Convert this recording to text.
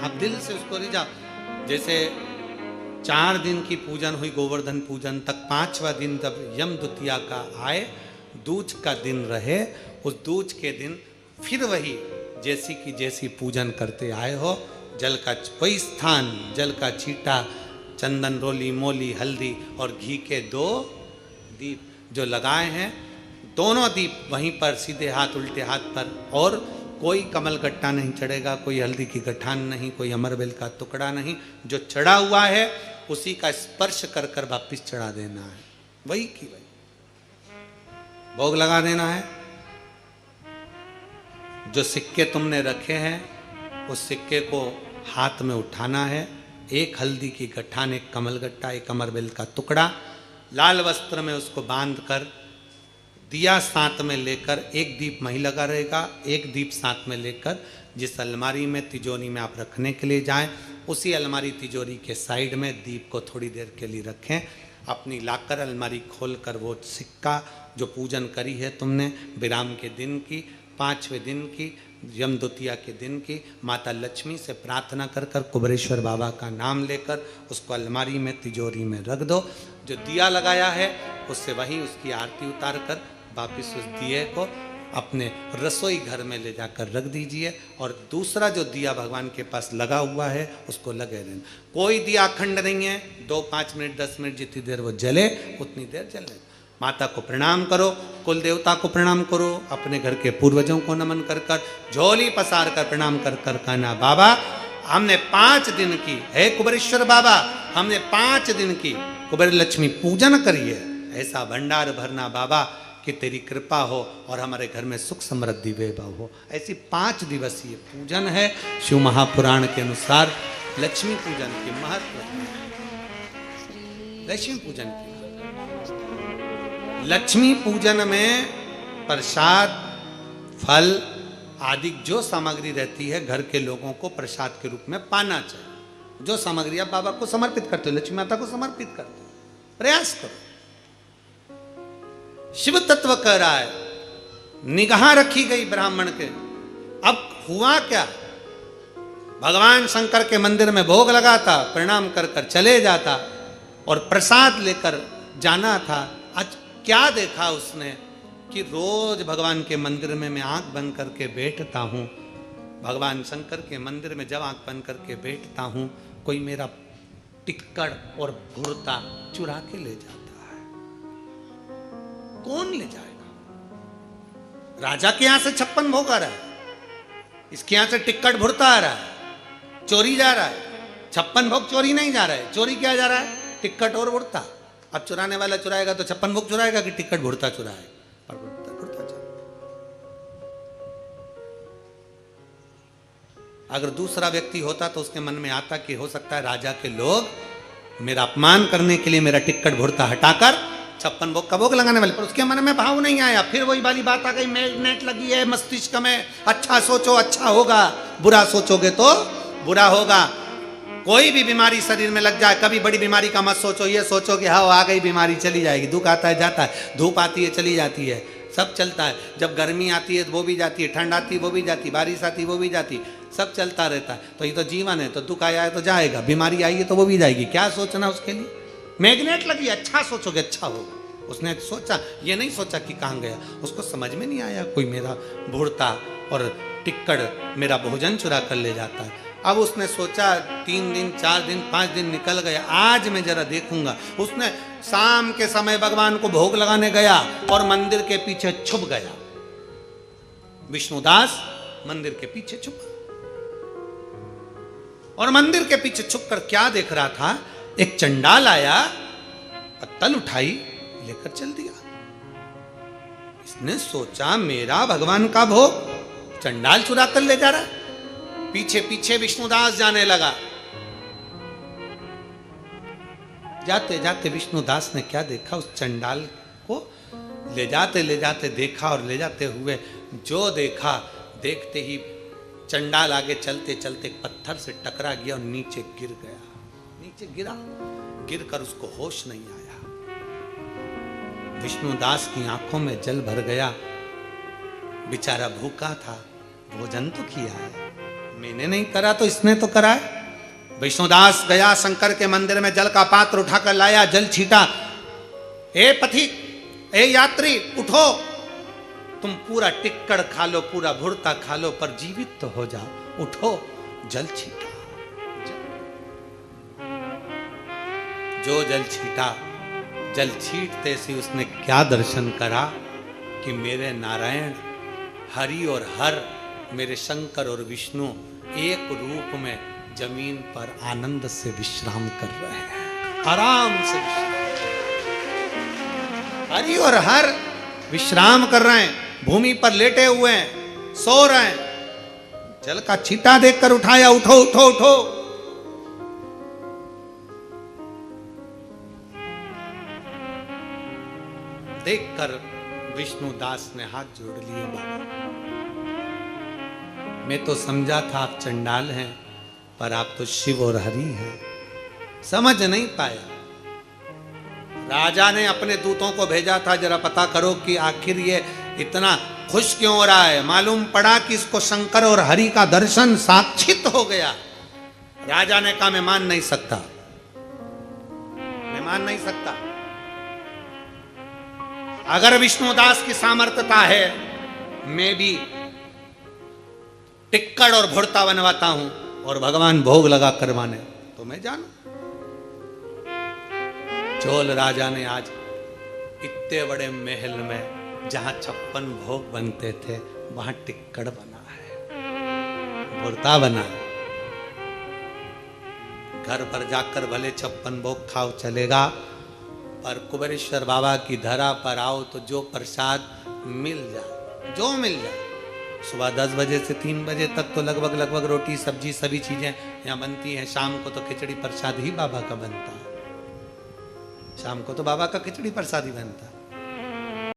आप दिल से उसको रिझाओ। जैसे 4 दिन की पूजन हुई गोवर्धन पूजन तक, 5वां दिन जब यम द्वितीया का आए, दूज का दिन रहे, उस दूज के दिन फिर वही जैसी की जैसी पूजन करते आए हो, जल का वही स्थान, जल का छींटा, चंदन रोली मोली हल्दी और घी के 2 दीप जो लगाए हैं, दोनों दीप वहीं पर सीधे हाथ उल्टे हाथ पर, और कोई कमल गट्टा नहीं चढ़ेगा, कोई हल्दी की गठान नहीं, कोई अमरबेल का टुकड़ा नहीं, जो चढ़ा हुआ है उसी का स्पर्श कर कर वापिस चढ़ा देना है, वही की वही भोग लगा देना है। जो सिक्के तुमने रखे हैं उस सिक्के को हाथ में उठाना है, एक हल्दी की गठान, एक कमल गट्टा, एक अमरबेल का टुकड़ा, लाल वस्त्र में उसको बांध कर, दिया साथ में लेकर, एक दीप वहीं लगा रहेगा, एक दीप साथ में लेकर जिस अलमारी में तिजोरी में आप रखने के लिए जाएं, उसी अलमारी तिजोरी के साइड में दीप को थोड़ी देर के लिए रखें। अपनी लाकर अलमारी खोलकर वो सिक्का जो पूजन करी है तुमने विराम के दिन की, 5वें दिन की, यम द्वितीया के दिन की, माता लक्ष्मी से प्रार्थना कर कर कुबेरेश्वर बाबा का नाम लेकर उसको अलमारी में तिजोरी में रख दो। जो दिया लगाया है उससे वहीं उसकी आरती उतार कर वापिस उस दिए को अपने रसोई घर में ले जाकर रख दीजिए, और दूसरा जो दिया भगवान के पास लगा हुआ है उसको लगे रहना। कोई दिया अखंड नहीं है, 2, 5 मिनट 10 मिनट जितनी देर वो जले उतनी देर जले। माता को प्रणाम करो, कुल देवता को प्रणाम करो, अपने घर के पूर्वजों को नमन कर कर, झोली पसार कर प्रणाम कर कर कहना, बाबा हमने 5 दिन की, हे कुबेरेश्वर बाबा हमने 5 दिन की कुबेर लक्ष्मी पूजन करी है, ऐसा भंडार भरना बाबा कि तेरी कृपा हो और हमारे घर में सुख समृद्धि वैभव हो। ऐसी 5 दिवसीय पूजन है। शिव महापुराण के अनुसार लक्ष्मी पूजन के महत्व, लक्ष्मी पूजन की, लक्ष्मी पूजन में प्रसाद फल आदि जो सामग्री रहती है घर के लोगों को प्रसाद के रूप में पाना चाहिए। जो सामग्री आप बाबा को समर्पित करते हो, लक्ष्मी माता को समर्पित करते हो, प्रयास करो। शिव तत्व कह रहा है, निगाह रखी गई ब्राह्मण के। अब हुआ क्या, भगवान शंकर के मंदिर में भोग लगाता, प्रणाम कर कर चले जाता और प्रसाद लेकर जाना था। आज क्या देखा उसने कि रोज भगवान के मंदिर में मैं आंख बंद करके बैठता हूं, भगवान शंकर के मंदिर में जब आंख बंद करके बैठता हूं, कोई मेरा टिक्कड़ और भुरता चुरा के ले जाता है। कौन ले जाएगा? राजा के यहां से 56 भोग आ रहा है, इसके यहां से टिक्कड़ भुरता आ रहा है, चोरी जा रहा है। 56 भोग चोरी नहीं जा रहा है, चोरी क्या जा रहा है? टिक्कट और भुरता। अब चुराने वाला चुराएगा तो 56 भोग चुराएगा कि टिक्कट भुरता चुराएगा? और भुरता चुराएगा। अगर दूसरा व्यक्ति होता तो उसके मन में आता कि हो सकता है राजा के लोग मेरा अपमान करने के लिए मेरा टिक्कट भुरता हटाकर 56 भोग का भोग लगाने वाले, पर उसके मन में भाव नहीं आया। फिर वही वाली बात आ गई, मैग्नेट लगी है मस्तिष्क में, अच्छा सोचो अच्छा होगा, बुरा सोचोगे तो बुरा होगा। कोई भी बीमारी शरीर में लग जाए, कभी बड़ी बीमारी का मत सोचो, ये सोचो कि हाँ आ गई बीमारी चली जाएगी। दुख आता है जाता है, धूप आती है चली जाती है, सब चलता है। जब गर्मी आती है वो भी जाती है, ठंड आती है वो भी जाती है, बारिश आती है वो भी जाती है, सब चलता रहता है। तो ये तो जीवन है, तो दुख आया है तो जाएगा, बीमारी आई है तो वो भी जाएगी। क्या सोचना उसके लिए? मैग्नेट लगी, अच्छा सोचोगे अच्छा होगा। उसने सोचा, ये नहीं सोचा कि कहाँ गया, उसको समझ में नहीं आया कोई मेरा भुरता और टिक्कड़ मेरा भोजन चुरा कर ले जाता है। अब उसने सोचा 3 दिन 4 दिन 5 दिन निकल गए, आज मैं जरा देखूंगा। उसने शाम के समय भगवान को भोग लगाने गया और मंदिर के पीछे छुप गया। विष्णुदास मंदिर के पीछे छुपा और मंदिर के पीछे छुपकर क्या देख रहा था, एक चंडाल आया, पत्तल उठाई लेकर चल दिया। इसने सोचा मेरा भगवान का भोग चंडाल चुरा कर ले जा रहा है। पीछे पीछे विष्णुदास जाने लगा। जाते जाते विष्णुदास ने क्या देखा, उस चंडाल को ले जाते देखा, और ले जाते हुए जो देखा, देखते ही चंडाल आगे चलते चलते एक पत्थर से टकरा गया और नीचे गिर गया। नीचे गिरा, गिरकर उसको होश नहीं आया। विष्णुदास की आंखों में जल भर गया। बेचारा भूखा था, भोजन तो किया है, मैंने नहीं करा तो इसने तो करा है। विष्णुदास गया शंकर के मंदिर में, जल का पात्र उठाकर लाया, जल छीटा। ए पथिक, ए यात्री, उठो, तुम पूरा टिक्कड़ खा लो, पूरा भुर्ता खा लो, पर जीवित तो हो जाओ। उठो, जल छीटा। जो जल छीटा, जल छीटते से उसने क्या दर्शन करा कि मेरे नारायण हरि और हर, मेरे शंकर और विष्णु एक रूप में जमीन पर आनंद से विश्राम कर रहे हैं, आराम से हरि और हर विश्राम कर रहे हैं, भूमि पर लेटे हुए हैं, सो रहे हैं। जल का छींटा देखकर उठाया, उठो उठो उठो। देखकर विष्णुदास ने हाथ जोड़ लिए। बाबा, मैं तो समझा था आप चंडाल हैं, पर आप तो शिव और हरि हैं। समझ नहीं पाया। राजा ने अपने दूतों को भेजा था, जरा पता करो कि आखिर ये इतना खुश क्यों हो रहा है। मालूम पड़ा कि इसको शंकर और हरि का दर्शन साक्षित हो गया। राजा ने कहा मैं मान नहीं सकता, मैं मान नहीं सकता। अगर विष्णुदास की सामर्थ्यता है, मैं भी टिक्कड़ और भुर्ता बनवाता हूं और भगवान भोग लगा करवाने, तो मैं जानू। चोल राजा ने आज इतने बड़े महल में जहां 56 भोग बनते थे, वहां टिक्कड़ बना है, भुर्ता बना है। घर पर जाकर भले 56 भोग खाओ चलेगा, पर कुबेरेश्वर बाबा की धरा पर आओ तो जो प्रसाद मिल जाए, जो मिल जाए। सुबह 10 बजे से 3 बजे तक तो लगभग रोटी सब्जी सभी चीजें यहाँ बनती हैं। शाम को तो खिचड़ी प्रसाद ही बाबा का बनता है, शाम को तो बाबा का खिचड़ी प्रसाद ही बनता है।